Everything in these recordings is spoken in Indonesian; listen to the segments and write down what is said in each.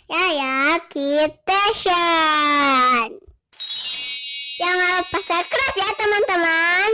Yaya Kitchen. Jangan lupa subscribe ya teman-teman.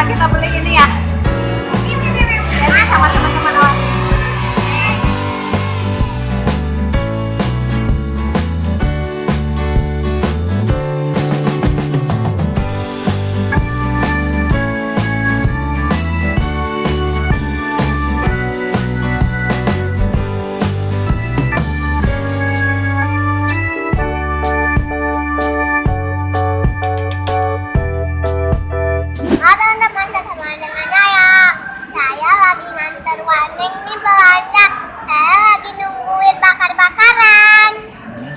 Kita beli ini ya. Ini sama teman-teman awal.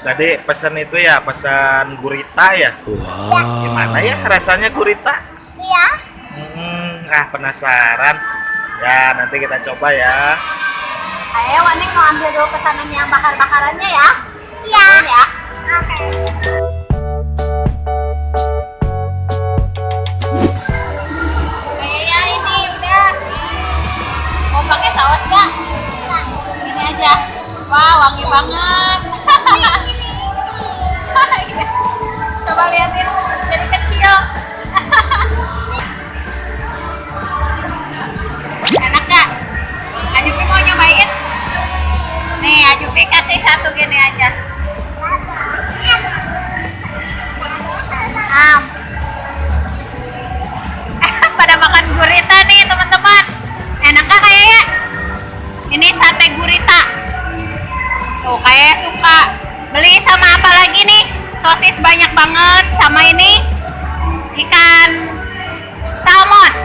Tadi pesan itu ya, pesan gurita ya. Wow. Gimana ya rasanya gurita? Iya. Penasaran. Ya, nanti kita coba ya. Ayo, Waneng mau ambil dulu pesanan yang bakar-bakarannya ya. Iya. Ya. Oke. Ya ini udah. Mau pakai saus nggak? Ini aja. Wah, wangi banget. Coba liatin, jadi kecil. Enak gak? Ajupi mau nyobain? Nih, Ajupi kasih satu gini aja. Pada makan gurita nih teman-teman. Enak gak kayaknya? Ini sate gurita. Tuh, kayak suka. Beli sama apa lagi nih? Sosis banyak banget, sama ini ikan salmon.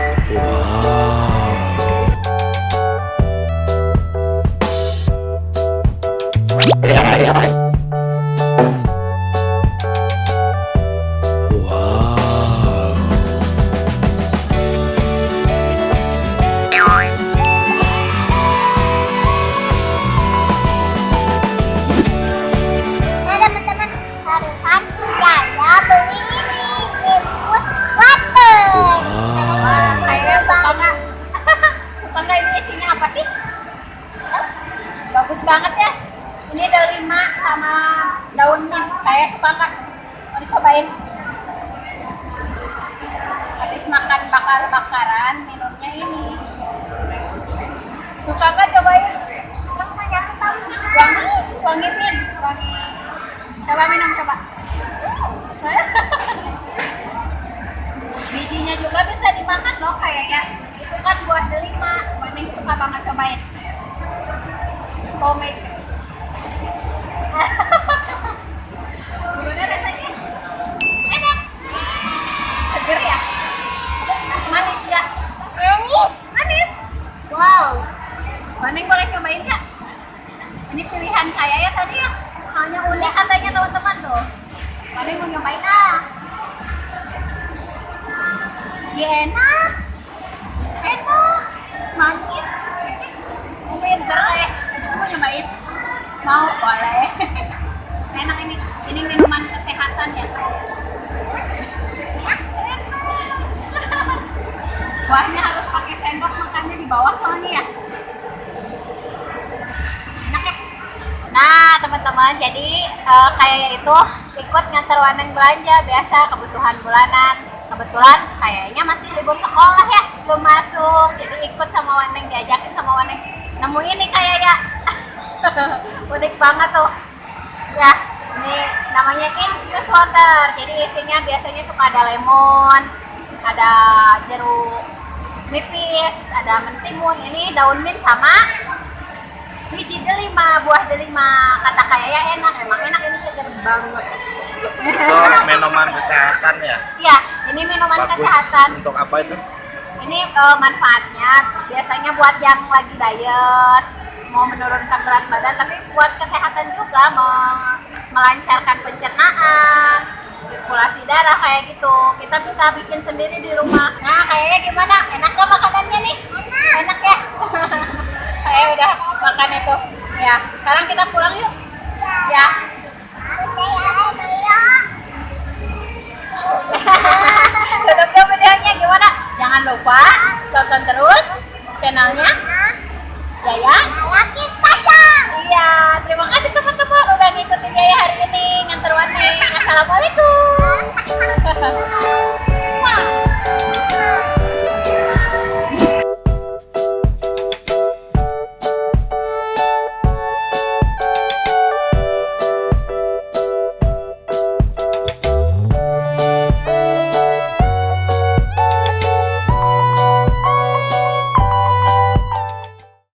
Bagus banget ya. Ini ada 5 sama daunnya. Kayak suka nggak? Mau dicobain? Habis makan bakar-bakaran, minumnya ini. Suka nggak cobain? Wangi, wangi Min, wangi. Coba minum, coba. Bijinya juga bisa dimakan loh kayaknya. Itu kan buah delima. Waneng suka banget cobain. Pomade. Gimana rasanya? Enak. Seger ya? Manis gak? Manis. Manis. Wow. Waneng boleh cobain gak? Ini pilihan kaya ya tadi ya. Soalnya unik katanya teman-teman tuh. Waneng mau nyobain ah. Ya, enak. Enak. Manis. Pinter ya. Mau nyobain? Mau? Boleh. Enak ini. Ini minuman kesehatan ya. Buahnya harus pakai sendok, makannya di bawah soalnya ya. Enak ya? Nah teman-teman, jadi kayak itu ikut nganter Waneng belanja biasa kebutuhan bulanan. Kebetulan kayaknya masih libur sekolah ya. belum masuk, jadi ikut sama Waneng, diajakin sama Waneng. Nemu ini kayak ya, unik banget tuh. Ya, ini namanya infused water. Jadi isinya biasanya suka ada lemon, ada jeruk nipis, ada mentimun. Ini daun mint sama biji delima, buah delima. Kata kayak ya enak, emang enak, ini seger banget. Itu minuman kesehatan ya. Ya, ini minuman Bagus kesehatan. untuk apa itu? Ini manfaatnya biasanya buat yang lagi diet, mau menurunkan berat badan, tapi buat kesehatan juga, melancarkan pencernaan, sirkulasi darah kayak gitu. Kita bisa bikin sendiri di rumah. Nah, kayaknya gimana? Enak gak makanannya nih? Enak ya? Kayak udah makan itu. Ya, sekarang kita pulang yuk. Ya. Tutup dulu videonya, gimana? Jangan lupa tonton terus channelnya